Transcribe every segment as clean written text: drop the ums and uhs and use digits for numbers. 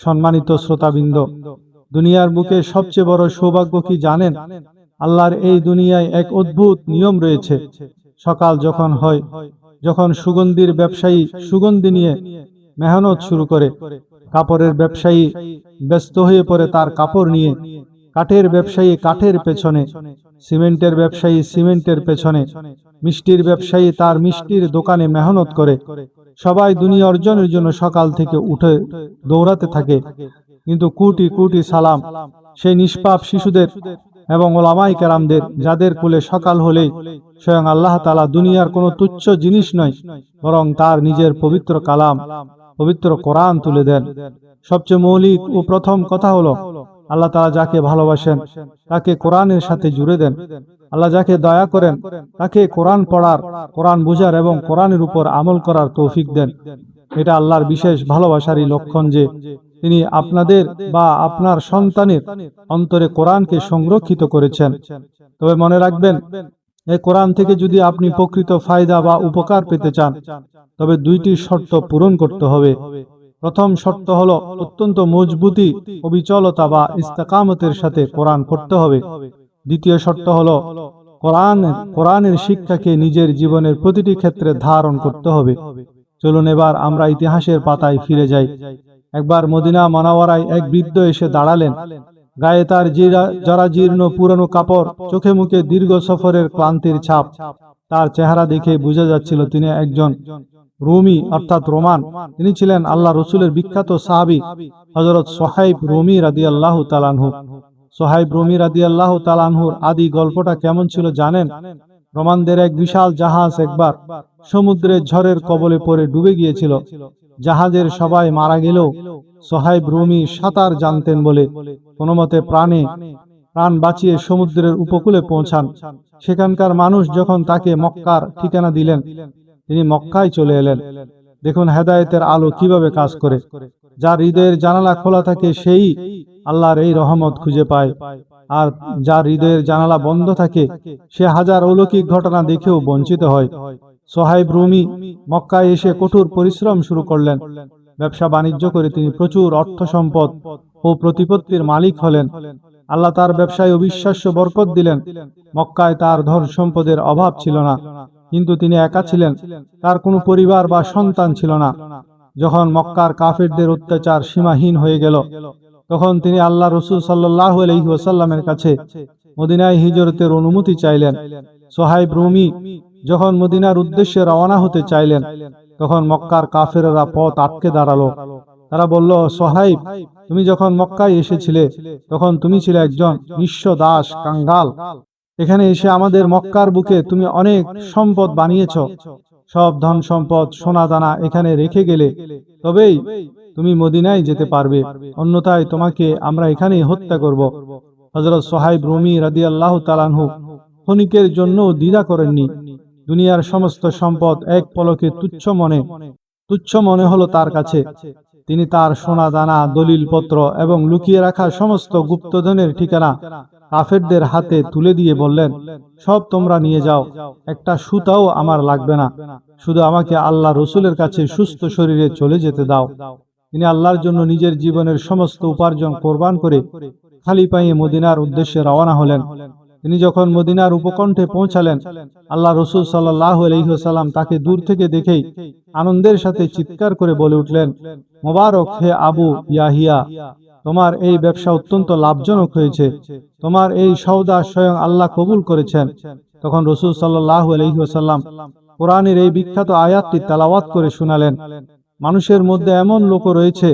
সম্মানিত শ্রোতাবৃন্দ, দুনিয়ার বুকে সবচেয়ে বড় সৌভাগ্য কি জানেন? আল্লাহর এই দুনিয়ায় এক অদ্ভুত নিয়ম রয়েছে। সকাল যখন হয়, যখন সুগন্ধির ব্যবসায়ী সুগন্ধি নিয়ে মেহনত শুরু করে, কাপড়ের ব্যবসায়ী ব্যস্ত হয়ে পড়ে তার কাপড় নিয়ে, কাঠের ব্যবসায়ী কাঠের পেছনে, সিমেন্টের ব্যবসায়ী সিমেন্টের পেছনে, মিষ্টির ব্যবসায়ী তার মিষ্টির দোকানে মেহনত করে। সবাই দুনিয়া অর্জনের জন্য সকাল থেকে উঠে দৌড়াতে থাকে। কিন্তু কোটি কোটি সালাম সেই নিষ্পাপ শিশুদের এবং ওলামায়ে কেরামদের, যাদের কোলে সকাল হলেই স্বয়ং আল্লাহ তাআলা দুনিয়ার কোনো তুচ্ছ জিনিস নয়, বরং তার নিজের পবিত্র কালাম, পবিত্র কোরআন তুলে দেন। সবচেয়ে মৌলিক ও প্রথম কথা হলো, আল্লাহ তাআলা যাকে ভালোবাসেন তাকে কোরআনের সাথে জুড়ে দেন। আল্লাহ যাকে দয়া করেন তাকে কোরআন পড়ার, কোরআন বুঝার এবং কোরআনের উপর আমল করার তৌফিক দেন। এটা আল্লাহর বিশেষ ভালোবাসারই লক্ষণ যে তিনি আপনাদের বা আপনার সন্তানের অন্তরে কোরআনকে সংরক্ষিত করেছেন। তবে মনে রাখবেন, এই কোরআন থেকে যদি আপনি প্রকৃত ফায়দা বা উপকার পেতে চান, তবে দুইটি শর্ত পূরণ করতে হবে। প্রথম শর্ত হলো অত্যন্ত মজবুতি, অবিচলতা বা ইস্তেকামতের সাথে কোরআন পড়তে হবে। দ্বিতীয় শর্ত হলো কোরআনের শিক্ষাকে নিজের জীবনের প্রতিটি ক্ষেত্রে ধারণ করতে হবে। চলুন এবার আমরা ইতিহাসের পাতায় ফিরে যাই। একবার মদিনা মুনাওয়ারায় এক বৃদ্ধ এসে দাঁড়ালেন। গায়ে তার জরাজীর্ণ পুরনো কাপড়, চোখে মুখে দীর্ঘ সফরের ক্লান্তির ছাপ। তার চেহারা দেখে বোঝা যাচ্ছিল তিনি একজন রুমি অর্থাৎ রোমান। তিনি ছিলেন আল্লাহ রসুলের বিখ্যাত সাহাবী হযরত সোহাইব রুমি রাদিয়াল্লাহু তাআলা আনহু। সোহাইব রুমি রাদিয়াল্লাহু তাআলা আনহুর আদি গল্পটা কেমন ছিল জানেন? রোমানদের এক বিশাল জাহাজ একবার সমুদ্রের ঝড়ের কবলে পড়ে ডুবে গিয়েছিল। জাহাজের সবাই মারা গেলেও সোহাইব রুমি সাঁতার জানতেন বলে কোনোমতে প্রাণ বাঁচিয়ে সমুদ্রের উপকূলে পৌঁছান। সেখানকার মানুষ যখন তাকে মক্কার ঠিকানা দিলেন, তিনি মক্কায় চলে এলেন। দেখুন হেদায়েতের আলো কিভাবে কাজ করে। যার হৃদয়ের জানালা খোলা থাকে সেই আল্লাহর এই রহমত খুঁজে পায়, আর যার হৃদয়ের জানালা বন্ধ থাকে সে হাজার অলৌকিক ঘটনা দেখেও বঞ্চিত হয়। সোহাইব রুমি মক্কায় এসে কঠোর পরিশ্রম শুরু করলেন। ব্যবসা বাণিজ্য করে তিনি প্রচুর অর্থ সম্পদ ও প্রতিপত্তির মালিক হলেন। আল্লাহ তার ব্যবসায় অবিশ্বাস্য বরকত দিলেন। মক্কায় তার ধন সম্পদের অভাব ছিল না, কিন্তু তিনি একা ছিলেন। তার কোনো পরিবার বা সন্তান ছিল না। যখন মক্কার কাফেরদের অত্যাচার সীমাহীন হয়ে গেল, তখন তিনি আল্লাহ রসুল সাল্লাল্লাহু আলাইহি ওয়াসাল্লামের কাছে মদিনায় হিজরতের অনুমতি চাইলেন। সোহাইব রুমি যখন মদিনার উদ্দেশ্যে রওনা হতে চাইলেন, তখন মক্কার কাফেররা পথ আটকে দাঁড়ালো। তারা বলল, সোহাইব, তুমি যখন মক্কায় এসেছিলে তখন তুমি ছিলে একজন নিঃস্ব দাস, কাঙ্গাল। এখানে এসে আমাদের মক্কার বুকে তুমি অনেক সম্পদ বানিয়েছ। সব ধন সম্পদ সোনা দানা এখানে রেখে গেলে তবেই তুমি মদিনায় যেতে পারবে, অন্যথায় তোমাকে আমরা এখানেই হত্যা করব। হযরত সোহাইব রুমি রাদিয়াল্লাহু তাআলা আনহু ক্ষণিকের জন্য দ্বিধা করেননি। দুনিয়ার সমস্ত সম্পদ এক পলকে তুচ্ছ মনে হলো তার কাছে। তিনি তার সোনা দানা, দলিলপত্র এবং লুকিয়ে রাখা সমস্ত গুপ্তধনের ঠিকানা কাফেরদের হাতে তুলে দিয়ে বললেন, সব তোমরা নিয়ে যাও, একটা সুতাও আমার লাগবে না, শুধু আমাকে আল্লাহ রসুলের কাছে সুস্থ শরীরে চলে যেতে দাও। তিনি আল্লাহর জন্য নিজের জীবনের সমস্ত উপার্জন কোরবান করে খালি পায়ে মদিনার উদ্দেশ্যে রওনা হলেন। তিনি যখন মদিনার উপকণ্ঠে পৌঁছালেন, আল্লাহ রসুল সাল্লাল্লাহু আলাইহি ওয়াসাল্লাম তাকে দূর থেকে দেখেই আনন্দের সাথে চিৎকার করে বলে উঠলেন, মোবারক হে আবু ইয়াহিয়া, তোমার এই ব্যবসা অত্যন্ত লাভজনক হয়েছে। তোমার এই সওদা স্বয়ং আল্লাহ কবুল করেছেন। তখন রসুল সাল্লাল্লাহু আলাইহি ওয়াসাল্লাম কোরআনের এই বিখ্যাত আয়াতটি তেলাওয়াত করে শোনালেন, মানুষের মধ্যে এমন লোক রয়েছে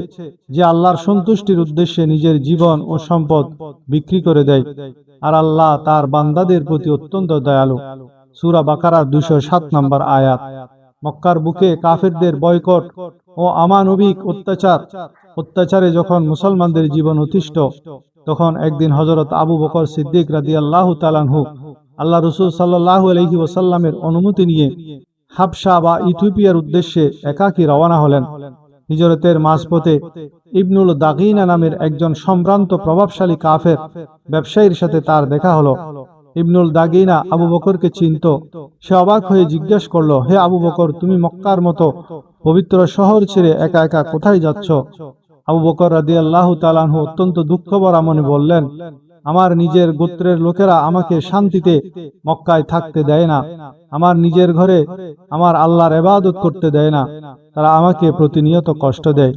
যে আল্লাহর সন্তুষ্টির উদ্দেশ্যে নিজের জীবন ও সম্পদ বিক্রি করে দেয়, আর আল্লাহ তার বান্দাদের প্রতি অত্যন্ত দয়ালু। সূরা বাকারার 207 নম্বর আয়াত। মক্কার বুকে কাফেরদের বয়কট ও অমানবিক অত্যাচারে যখন মুসলমানদের জীবন অতিষ্ঠ, তখন একদিন হযরত আবু বকর সিদ্দিক রাদিয়াল্লাহু তাআলা আনহু আল্লাহ রসুল সাল্লাল্লাহু আলাইহি ওয়াসাল্লামের অনুমতি নিয়ে হাবশা বা ইথিওপিয়ার উদ্দেশ্যে একাকী রওনা হলেন। হিজরতের মাঝপথে ইবনুল দাগিনা নামের একজন সম্ভ্রান্ত প্রভাবশালী কাফের ব্যবসায়ীর সাথে তার দেখা হলো। ইবনুল দাগিনা আবু বকরকে চিনত। সে অবাক হয়ে জিজ্ঞেস করলো, হে আবু বকর, তুমি মক্কার মতো পবিত্র শহর ছেড়ে একা একা কোথায় যাচ্ছ? আবু বকর রাদিয়াল্লাহু তাআলা আনহু অত্যন্ত দুঃখভরা মনে বললেন, আমার নিজের গোত্রের লোকেরা আমাকে শান্তিতে মক্কায় থাকতে দেয় না, আমার নিজের ঘরে আমার আল্লাহর ইবাদত করতে দেয় না, তারা আমাকে প্রতিনিয়ত কষ্ট দেয়,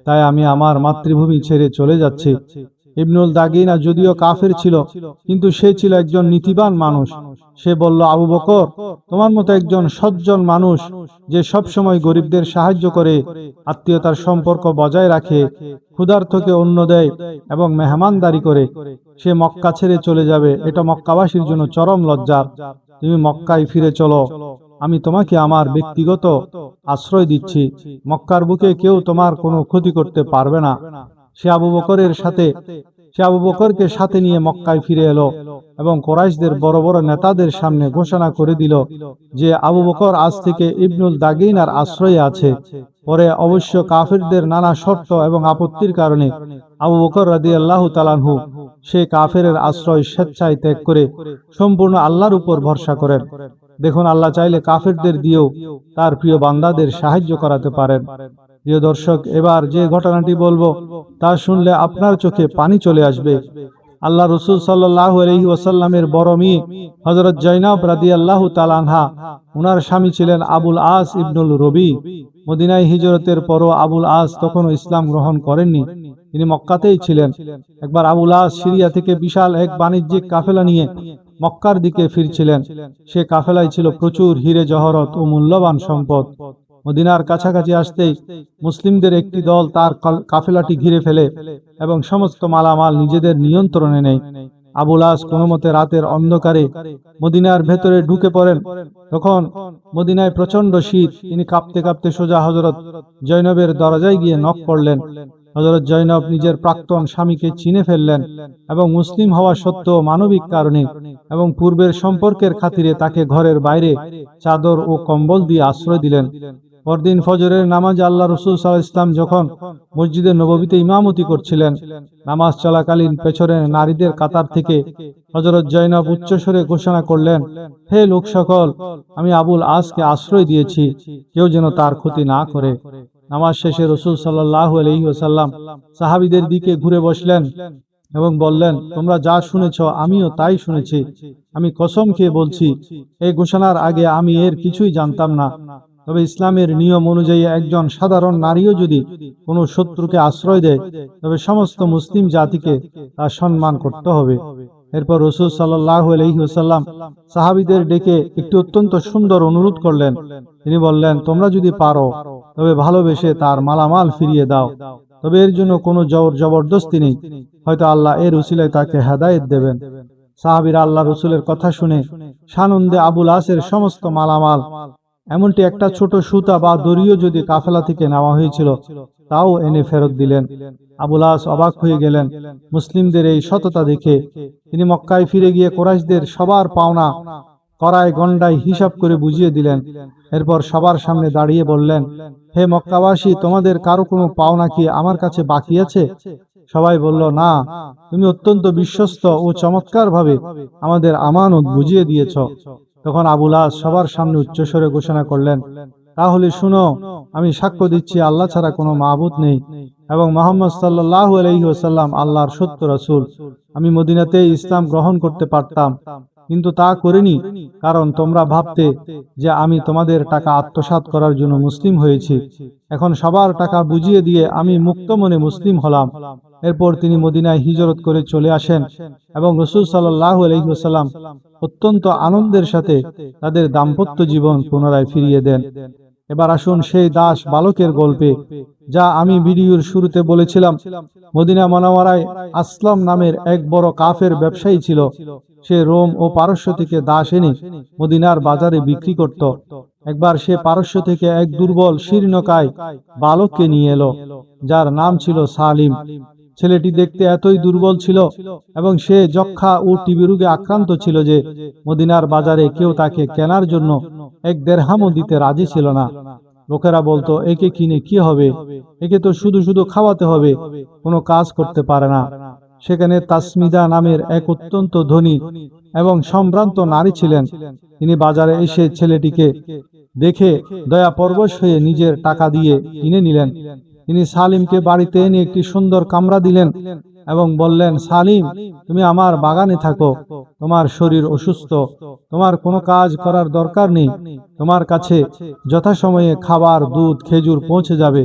তাই আমি আমার মাতৃভূমি ছেড়ে চলে যাচ্ছি। ইবনুল দাগিনা যদিও কাফের ছিল, কিন্তু সে ছিল একজন নীতিবান মানুষ। সে বলল, আবু বকর, তোমার মতো একজন সজ্জন মানুষ যে সব সময় গরিবদের সাহায্য করে, আত্মীয়তার সম্পর্ক বজায় রাখে, ক্ষুধার্তকে অন্ন দেয় এবং মেহমানদারি করে, সে মক্কা ছেড়ে চলে যাবে, এটা মক্কাবাসীর জন্য চরম লজ্জার। তুমি মক্কায় ফিরে চলো, আমি তোমাকে আমার ব্যক্তিগত আশ্রয় দিচ্ছি, মক্কার বুকে কেউ তোমার কোনো ক্ষতি করতে পারবে না। সে আবু বকরকে সাথে নিয়ে মক্কায় ফিরে এলো এবং কুরাইশদের বড় বড় নেতাদের সামনে ঘোষণা করে দিল যে আবু বকর আজ থেকে ইবনুল দাগিনার আশ্রয়ে আছে। পরে অবশ্য কাফেরদের নানা শর্ত এবং আপত্তির কারণে আবু বকর রাদিয়াল্লাহু তাআলা আনহু সে কাফেরের আশ্রয় স্বেচ্ছায় ত্যাগ করে সম্পূর্ণ আল্লাহর উপর ভরসা করেন। দেখুন, আল্লাহ চাইলে কাফেরদের দিয়েও তার প্রিয় বান্দাদের সাহায্য করাতে পারেন। প্রিয় দর্শক, এবার যে ঘটনাটি বলবো তা শুনলে আপনার চোখে পানি চলে আসবে। আল্লাহ রাসূল সাল্লাল্লাহু আলাইহি ওয়াসাল্লামের বড় মেয়ে হযরত জয়নব রাদিয়াল্লাহু তাআলা আনহা, উনার স্বামী ছিলেন আবুল আস ইবনুল রবি। মদিনায় হিজরতের পরও আবুল আস তখনও ইসলাম গ্রহণ করেননি, তিনি মক্কাতেই ছিলেন। একবার আবুল আস সিরিয়া থেকে বিশাল এক বাণিজ্যিক কাফেলা নিয়ে মক্কার দিকে ফিরছিলেন। সে কাফেলায় ছিল প্রচুর হিরে জহরত ও মূল্যবান সম্পদ। মদিনার কাছাকাছি আসতেই মুসলিমদের একটি দল তার কাফেলাটি ঘিরে ফেলে এবং সমস্ত মালামাল নিজেদের নিয়ন্ত্রণে নেয়। আবুল আস কোনো মতে রাতের অন্ধকারে মদিনার ভেতরে ঢুকে পড়েন। তখন মদিনায় প্রচন্ড শীত। তিনি কাঁপতে কাঁপতে সোজা হযরত জয়নবের দরজায় গিয়ে নক করলেন। হযরত জয়নব নিজের প্রাক্তন স্বামীকে চিনে ফেললেন এবং মুসলিম হওয়া সত্ত্বেও মানবিক কারণে এবং পূর্বের সম্পর্কের খাতিরে তাকে ঘরের বাইরে চাদর ও কম্বল দিয়ে আশ্রয় দিলেন। পরদিন ফজরের নামাজে আল্লাহ রাসূল সাল্লাল্লাহু আলাইহি ওয়াসাল্লাম যখন মসজিদে নববীতে ইমামতি করছিলেন, নামাজ চলাকালীন পেছনের নারীদের কাতার থেকে হযরত জয়নব উচ্চস্বরে ঘোষণা করলেন, হে লোক সকল, আমি আবুল আসকে আশ্রয় দিয়েছি, কেউ যেন তার ক্ষতি না করে। নামাজ শেষে রাসূল সাল্লাল্লাহু আলাইহি ওয়াসাল্লাম সাহাবীদের দিকে ঘুরে বসলেন এবং বললেন, তোমরা যা শুনেছ আমিও তাই শুনেছি। আমি কসম খেয়ে বলছি, এই ঘোষণার আগে আমি এর কিছুই জানতাম না। তবে ইসলামের নিয়ম অনুযায়ী একজন সাধারণ নারীও যদি কোনো শত্রুকে আশ্রয় দেয়, তবে সমস্ত মুসলিম জাতিকে তার সম্মান করতে হবে। এরপর রাসূল সাল্লাল্লাহু আলাইহি ওয়াসাল্লাম সাহাবীদের ডেকে একটি অত্যন্ত সুন্দর অনুরোধ করলেন। তিনি বললেন, তোমরা যদি পারো তবে ভালোবেসে তার মালামাল ফিরিয়ে দাও, তবে এর জন্য কোনো জোর জবরদস্তি নেই, হয়তো আল্লাহ এর উসিলায় তাকে হেদায়েত দেবেন। সাহাবীরা আল্লাহ রাসূলের কথা শুনে সানন্দে আবুল আসের সমস্ত মালামাল, এমনটি একটা ছোট সুতা বা দড়িও যদি কাফেলা থেকে নেওয়া হয়েছিল তাও এনে ফেরত দিলেন। আবুল আস অবাক হয়ে গেলেন মুসলিমদের এই সততা দেখে। তিনি মক্কায় ফিরে গিয়ে কুরাইশদের সবার পাওনা কড়ায় গন্ডায় হিসাব করে বুঝিয়ে দিলেন। এরপর সবার সামনে দাঁড়িয়ে বললেন, হে মক্কাবাসী, তোমাদের কারো কোনো পাওনা কি আমার কাছে বাকি আছে? সবাই বলল, না, তুমি অত্যন্ত বিশ্বস্ত ও চমৎকার ভাবে আমাদের আমানত বুঝিয়ে দিয়েছ। তখন আবুল আস সবার সামনে উচ্চস্বরে ঘোষণা করলেন, তাহলে শুনো, আমি সাক্ষ্য দিচ্ছি আল্লাহ ছাড়া কোনো মাবুদ নেই এবং মুহাম্মদ সাল্লাল্লাহু আলাইহি ওয়াসাল্লাম আল্লাহর সত্য রাসূল। আমি মদিনাতে ইসলাম গ্রহণ করতে পারতাম, কিন্তু তা করিনি, কারণ তোমরা ভাবতে যে আমি তোমাদের টাকা আত্মসাৎ করার জন্য মুসলিম হয়েছি। এখন সবার টাকা বুঝিয়ে দিয়ে আমি মুক্ত মনে মুসলিম হলাম। এরপর তিনি মদিনায় হিজরত করে চলে আসেন এবং রাসূল সাল্লাল্লাহু আলাইহি ওয়াসাল্লাম অত্যন্ত আনন্দের সাথে তাদের দাম্পত্য জীবন পুনরায় ফিরিয়ে দেন। এবার আসুন সেই দাস বালকের গল্পে, যা আমি ভিডিওর শুরুতে বলেছিলাম। মদিনা মুনাওয়ারায় আসলাম নামের এক বড় কাফের ব্যবসায়ী ছিল। সে রোম ও পারস্য থেকে দাস এনে মদিনার বাজারে বিক্রি করত। একবার সে পারস্য থেকে এক দুর্বল শীর্ণকায় বালককে নিয়ে এলো, যার নাম ছিল সালিম। ছেলেটি দেখতে এতই দুর্বল ছিল এবং সে যক্ষা ও টিবি রোগে আক্রান্ত ছিল যে মদিনার বাজারে কেউ তাকে কেনার জন্য এক দেরহামও দিতে রাজি ছিল না। লোকেরা বলতো, একে কিনে কি হবে, একে তো শুধু শুধু খাওয়াতে হবে, কোনো কাজ করতে পারে না। সেখানে তাসমিদা নামের এক অত্যন্ত ধনী এবং সম্ভ্রান্ত নারী ছিলেন। তিনি বাজারে এসে ছেলেটিকে দেখে দয়া পরবশ হয়ে নিজের টাকা দিয়ে কিনে নিলেন। তিনি সালিমকে বাড়িতে এনে একটি সুন্দর কামরা দিলেন এবং বললেন, সালিম, তুমি আমার বাগানে থাকো, তোমার শরীর অসুস্থ, তোমার কোনো কাজ করার দরকার নেই, তোমার কাছে যথাসময়ে খাবার, দুধ, খেজুর পৌঁছে যাবে,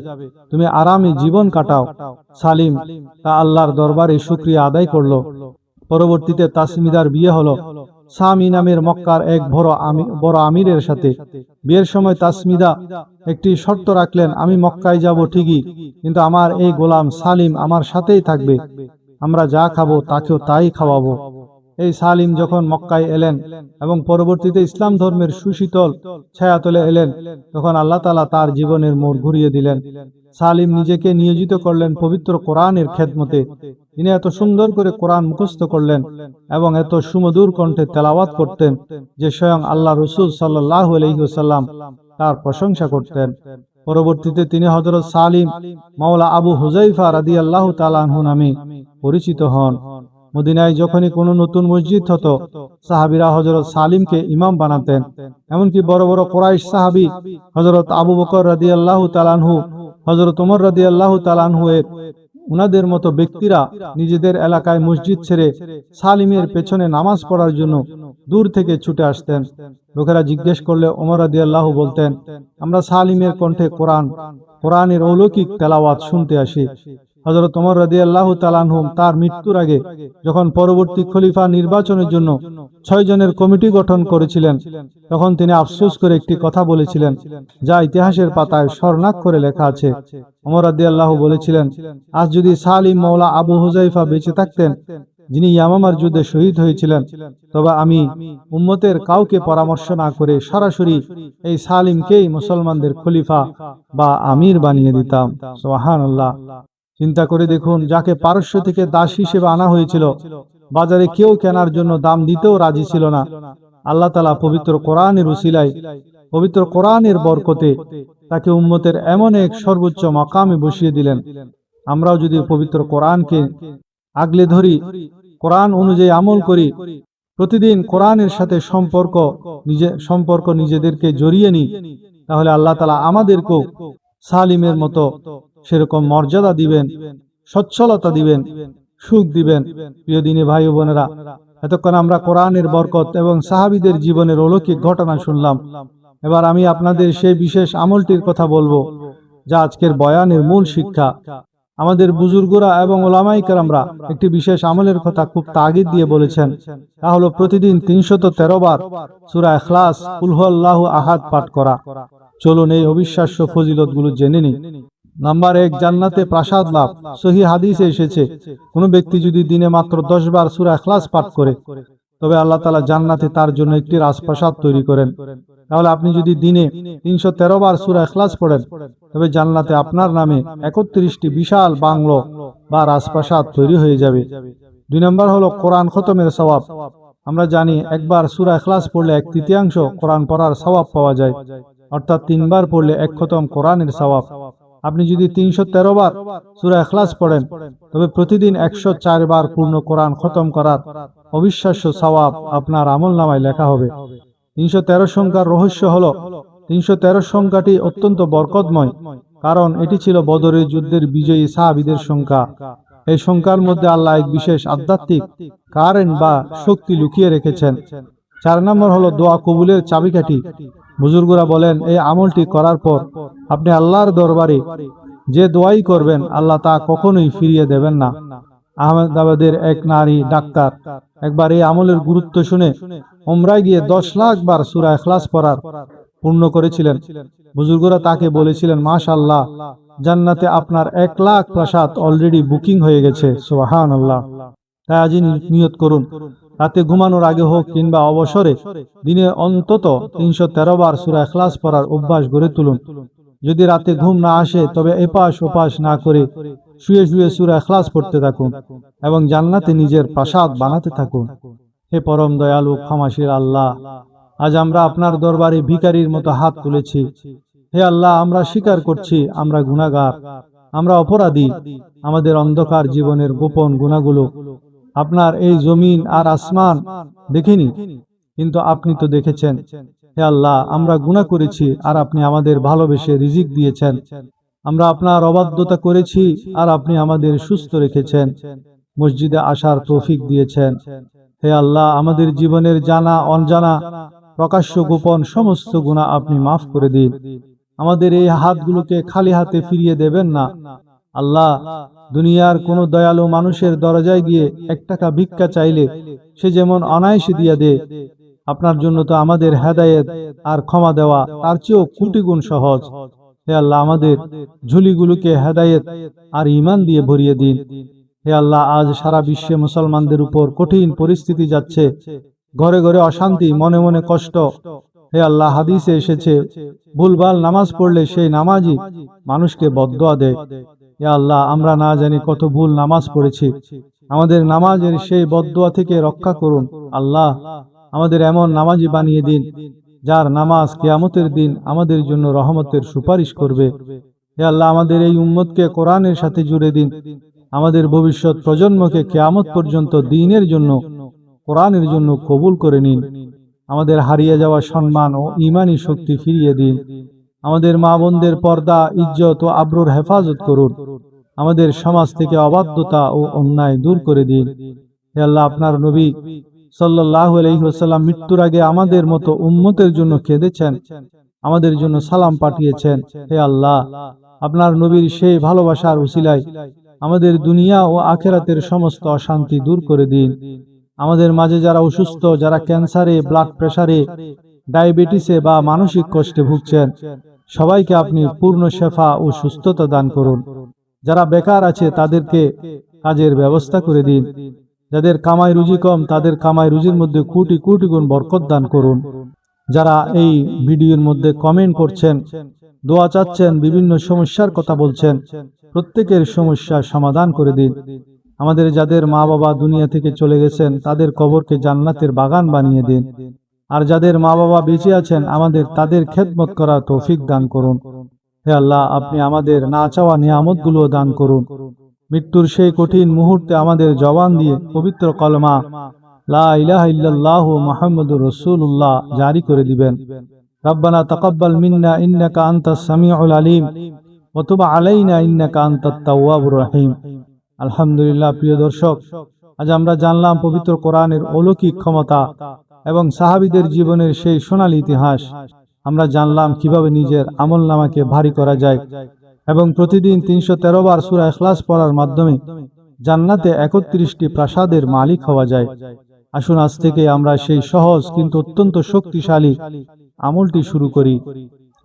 তুমি আরামে জীবন কাটাও। সালিম তা আল্লাহর দরবারে শুকরিয়া আদায় করলো। পরবর্তীতে তাসমিদার বিয়ে হলো সামি নামের মক্কার এক বড় আমিরের সাথে। বিয়ের সময় তাসমিদা একটি শর্ত রাখলেন, আমি মক্কায় যাব ঠিকই, কিন্তু আমার এই গোলাম সালিম আমার সাথেই থাকবে, আমরা যা খাবো তাকেও তাই খাওয়াবো। এই সালিম যখন মক্কায় এলেন এবং পরবর্তীতে ইসলাম ধর্মের সুশীতল ছায়াতলে এলেন, তখন আল্লাহ তাআলা তার জীবনের মোড় ঘুরিয়ে দিলেন। সালিম নিজেকে নিয়োজিত করলেন পবিত্র কোরআনের খেদমতে। তিনি এত সুন্দর করে কোরআন মুখস্থ করলেন এবং এত সুমধুর কণ্ঠে তেলাওয়াত করতেন যে স্বয়ং আল্লাহ রসুল সাল্লাল্লাহু আলাইহি ওয়াসাল্লাম তার প্রশংসা করতেন। পরবর্তীতে তিনি হযরত সালিম মাওলা আবু হুযাইফা রাদিয়াল্লাহু তাআলা আনহু নামে পরিচিত হন। মদিনায় যখনই কোনো নতুন মসজিদ হতো, সাহাবীরা হযরত সালিমকে ইমাম বানাতেন। এমনকি বড় বড় কুরাইশ সাহাবী হযরত আবু বকর রাদিয়াল্লাহু তাআলা আনহু, হযরত ওমর রাদিয়াল্লাহু তাআলা আনহু উনাদের মতো ব্যক্তিরা নিজেদের এলাকায় মসজিদ ছেড়ে সালিমের পেছনে নামাজ পড়ার জন্য দূর থেকে ছুটে আসতেন। লোকেরা জিজ্ঞেস করলে ওমর রাদিয়াল্লাহু বলতেন, আমরা সালিমের কণ্ঠে কোরআনের অলৌকিক তেলাওয়াত শুনতে আসি। হযরত ওমর রাদিয়াল্লাহু তাআলা আনহু তার মৃত্যুর আগে যখন পরবর্তী খলিফা নির্বাচনের জন্য 6 জনের কমিটি গঠন করেছিলেন, তখন তিনি আফসোস করে একটি কথা বলেছিলেন, যা ইতিহাসের পাতায় স্বর্ণাক্ষরে লেখা আছে। ওমর রাদিয়াল্লাহু বলেছিলেন, আজ যদি সালিম মাওলা আবু হুযাইফা বেঁচে থাকতেন, যিনি ইয়ামামার যুদ্ধে শহীদ হয়েছিলেন, তবে আমি উম্মতের কাউকে পরামর্শ না করে সরাসরি এই সালিমকেই মুসলমানদের খলিফা বা আমির বানিয়ে দিতাম। সুবহানাল্লাহ। চিন্তা করে দেখুন, যাকে পারস্য থেকে দাস হিসেবে আনা হয়েছিল, বাজারে কেউ কেনার জন্য দাম দিতেও রাজি ছিল না, আল্লাহ তাআলা পবিত্র কোরআনের উসিলায়, পবিত্র কোরআনের বরকতে তাকে উম্মতের এমন এক সর্বোচ্চ মাকামে বসিয়ে দিলেন। আমরাও যদি পবিত্র কোরআনকে আগলে ধরি, কোরআন অনুযায়ী আমল করি, প্রতিদিন কোরআনের সাথে সম্পর্ক নিজেদেরকে জড়িয়ে নিই, তাহলে আল্লাহ তাআলা আমাদেরকেও সালিমের মতো সেরকম মর্যাদা দিবেন, সচ্ছলতা দিবেন, সুখ দিবেন। প্রিয় দিনী ভাই ও বোনেরা, এতক্ষণ আমরা কোরআনের বরকত এবং সাহাবীদের জীবনের অলৌকিক ঘটনা শুনলাম। এবার আমি আপনাদের সেই বিশেষ আমলটির কথা বলবো, যা আজকের বয়ানের মূল শিক্ষা। আমাদের বুজুর্গরা এবং ওলামায়ে কেরামরা একটি বিশেষ আমলের কথা খুব তাগিদ দিয়ে বলেছেন, তা হলো প্রতিদিন 313 বার সূরা ইখলাস, কুল হুয়াল্লাহু আহাদ পাঠ করা। চলুন এই অবিশ্বাস্য ফজিলতগুলো জেনে নিই। নাম্বার 1, জান্নাতে প্রাসাদ লাভ। সহিহ হাদিসে এসেছে, কোন ব্যক্তি যদি দিনে মাত্র 10 বার সূরা ইখলাস পাঠ করে, তবে আল্লাহ তাআলা জান্নাতে তার জন্য একটি রাজপ্রাসাদ তৈরি করেন। তাহলে আপনি যদি দিনে 313 বার সূরা ইখলাস পড়েন, তবে জান্নাতে আপনার নামে 31টি বিশাল বাংলো বা রাজপ্রাসাদ তৈরি হয়ে যাবে। 2 নম্বর হলো কোরআন খতমের সওয়াব। আমরা জানি একবার সূরা ইখলাস পড়লে 1/3 কোরআন পড়ার সওয়াব পাওয়া যায়, অর্থাৎ 3 বার পড়লে 1 খতম কোরআনের সওয়াব। আপনি যদি 313 বার সূরা ইখলাস পড়েন, তবে প্রতিদিন 104 বার পূর্ণ কোরআন খতম করার অবিশ্বাস্য সওয়াব আপনার আমলনামায় লেখা হবে। 313 সংখ্যার রহস্য হলো, 313 সংখ্যাটি অত্যন্ত বরকতময়, কারণ এটি ছিল বদরের যুদ্ধের বিজয়ী সাহাবীদের সংখ্যা। এই সংখ্যার মধ্যে আল্লাহ এক বিশেষ আধ্যাত্মিক কারেন্ট বা শক্তি লুকিয়ে রেখেছেন। 4 নম্বর হলো দোয়া কবুলের চাবিকাঠি। বুজুর্গরা বলেন, এই আমলটি করার পর আপনি আল্লাহর দরবারে যে দোয়াই করবেন, আল্লাহ তা কখনোই ফিরিয়ে দেবেন না। আহমেদাবাদের এক নারী ডাক্তার একবার এই আমলের গুরুত্ব শুনে উমরায় গিয়ে 10 লাখ বার সূরা ইখলাস পড়ার পূর্ণ করেছিলেন। বুজুর্গরা তাকে বলেছিলেন, মাশাআল্লাহ, জান্নাতে আপনার 1 লাখ প্রাসাদ অলরেডি বুকিং হয়ে গেছে। সুবহানাল্লাহ। তাই আজই নিয়ত করুন, রাতে ঘুমানোর আগে হোক কিংবা অবসরে দিনে অন্তত 313 বার সূরা ইখলাস পড়ার অভ্যাস গড়ে তুলুন। যদি রাতে ঘুম না আসে, তবে এপাশ ওপাশ না করে শুয়ে শুয়ে সূরা ইখলাস পড়তে থাকুন এবং জান্নাতে নিজের প্রাসাদ বানাতে থাকুন। হে পরম দয়ালু ক্ষমাশীল আল্লাহ, আজ আমরা আপনার দরবারে ভিখারির মতো হাত তুলেছি। হে আল্লাহ, আমরা স্বীকার করছি আমরা গুনাহগার, আমরা অপরাধী। আমাদের অন্ধকার জীবনের গোপন গুনাহগুলো আপনার এই জমিন আর আসমান দেখেনি, কিন্তু আপনি তো দেখেছেন। হে আল্লাহ, আমরা গুনাহ করেছি আর আপনি আমাদের ভালোবেসে রিজিক দিয়েছেন। আমরা আপনার অবাধ্যতা করেছি আর আপনি আমাদের সুস্থ রেখেছেন, মসজিদে আসার তৌফিক দিয়েছেন। হে আল্লাহ, আমাদের জীবনের জানা অনজানা প্রকাশ্য গোপন সমস্ত গুনাহ আপনি মাফ করে দিন। আমাদের এই হাতগুলোকে খালি হাতে ফিরিয়ে দেবেন না। আল্লাহ, দুনিয়ার কোনো দয়ালু মানুষের দরজায় গিয়ে 1 টাকা ভিক্ষা চাইলে সে যেমন অনায়াসে দিয়া দেয়, আপনার জন্য তো আমাদের হেদায়েত আর ক্ষমা দেওয়া তার চেয়েও কোটি গুণ সহজ। হে আল্লাহ, আমাদের ঝুলিগুলোকে হেদায়েত আর ঈমান দিয়ে ভরিয়ে দিন। হে আল্লাহ, আজ সারা বিশ্বে মুসলমানদের উপর কঠিন পরিস্থিতি যাচ্ছে, ঘরে ঘরে অশান্তি, মনে মনে কষ্ট। হে আল্লাহ, হাদিসে এসেছে ভুলভাল নামাজ পড়লে সেই নামাজই মানুষকে বদদোয়া দেয়। হে আল্লাহ, আমরা না জানি কত ভুল নামাজ পড়েছি, আমাদের নামাজের সেই বদদোয়া থেকে রক্ষা করুন। আল্লাহ, আমাদের এমন নামাজি বানিয়ে দিন যার নামাজ কিয়ামতের দিন আমাদের জন্য রহমতের সুপারিশ করবে। হে আল্লাহ, আমাদের এই উম্মতকে কোরআনের সাথে জুড়ে দিন। আমাদের ভবিষ্যৎ প্রজন্মকে কিয়ামত পর্যন্ত দ্বীনের জন্য, কোরআনের জন্য কবুল করে নিন। আমাদের হারিয়ে যাওয়া সম্মান ও ঈমানি শক্তি ফিরিয়ে দিন। আমাদের মা বোনদের পর্দা, ইজ্জত ও আবরুর হেফাজত করুন। আমাদের সমাজ থেকে অবাধ্যতা ও অন্যায় দূর করে দিন। হে আল্লাহ, আপনার নবী সাল্লাল্লাহু আলাইহি ওয়াসাল্লাম মৃত্যুর আগে আমাদের মতো উম্মতের জন্য কেঁদেছেন, আমাদের জন্য সালাম পাঠিয়েছেন। হে আল্লাহ, আপনার নবীর সেই ভালোবাসার উসিলায় আমাদের দুনিয়া ও আখিরাতের সমস্ত অশান্তি দূর করে দিন। আমাদের মাঝে যারা অসুস্থ, যারা ক্যান্সারে, ব্লাড প্রেসারে, ডায়াবেটিসে বা মানসিক কষ্টে ভুগছেন, সবাইকে আপনি পূর্ণ শেফা ও সুস্থতা দান করুন। যারা বেকার আছে তাদেরকে কাজের ব্যবস্থা করে দিন। যাদের কামাই রুজি কম, তাদের কামাই রুজির মধ্যে কোটি কোটি গুণ বরকত দান করুন। যারা এই ভিডিওর মধ্যে কমেন্ট করছেন, দোয়া চাচ্ছেন, বিভিন্ন সমস্যার কথা বলছেন, প্রত্যেকের সমস্যার সমাধান করে দিন। আমাদের যাদের মা বাবা দুনিয়া থেকে চলে গেছেন, তাদের কবরকে জান্নাতের বাগান বানিয়ে দিন। আর যাদের মা বাবা বেঁচে আছেন, আমাদের তাদের খেদমত করার তৌফিক দান করুন। হে আল্লাহ, আপনি আমাদের না চাওয়া নিয়ামতগুলো দান করুন। মৃত্যুর সেই কঠিন মুহূর্তে আমাদের জবান দিয়ে পবিত্র কলমা লা ইলাহা ইল্লাল্লাহু মুহাম্মাদুর রাসূলুল্লাহ জারি করে দিবেন। রব্বানা তাকাব্বাল মিন্না ইন্নাকা আনতাস সামিউল আলিম ওয়া তুব আলাইনা ইন্নাকা আনতাত তাওয়াবুর রহিম। আলহামদুলিল্লাহ। প্রিয় দর্শক, আজ আমরা জানলাম পবিত্র কোরআনের অলৌকিক ক্ষমতা এবং সাহাবীদের জীবনের সেই সোনালী ইতিহাস। আমরা জানলাম কিভাবে নিজের আমলনামাকে ভারী করা যায় এবং প্রতিদিন 313 বার সূরা ইখলাস পড়ার মাধ্যমে জান্নাতে 31টি প্রাসাদের মালিক হওয়া যায়। আসুন আজ থেকে আমরা সেই সহজ কিন্তু অত্যন্ত শক্তিশালী আমলটি শুরু করি।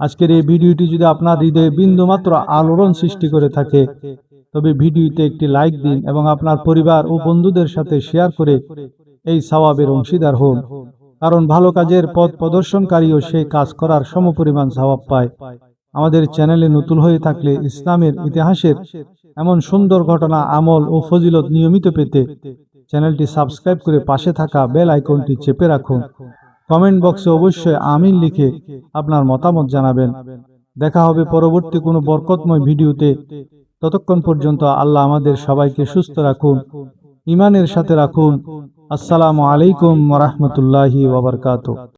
আজকের এই ভিডিওটি যদি আপনার হৃদয়ে বিন্দুমাত্র আলোড়ন সৃষ্টি করে থাকে, তবে ভিডিওতে একটি লাইক দিন এবং আপনার পরিবার ও বন্ধুদের সাথে শেয়ার করে এই সওয়াবের অংশীদার হন। কারণ ভালো কাজের পথ প্রদর্শনকারীও সেই কাজ করার সমপরিমাণ সওয়াব পায়। আমাদের চ্যানেলে নতুন হয়ে থাকলে ইসলামের ইতিহাসের এমন সুন্দর ঘটনা, আমল ও ফজিলত নিয়মিত পেতে চ্যানেলটি সাবস্ক্রাইব করে পাশে থাকা বেল আইকনটি চেপে রাখুন। কমেন্ট বক্সে অবশ্যই আমিন লিখে আপনার মতামত জানাবেন। দেখা হবে পরবর্তী কোনো বরকতময় ভিডিওতে। ততক্ষণ পর্যন্ত আল্লাহ আমাদের সবাইকে সুস্থ রাখুন, ঈমানের সাথে রাখুন। আসসালামু আলাইকুম ওয়া রাহমাতুল্লাহি ওয়া বারাকাতুহু।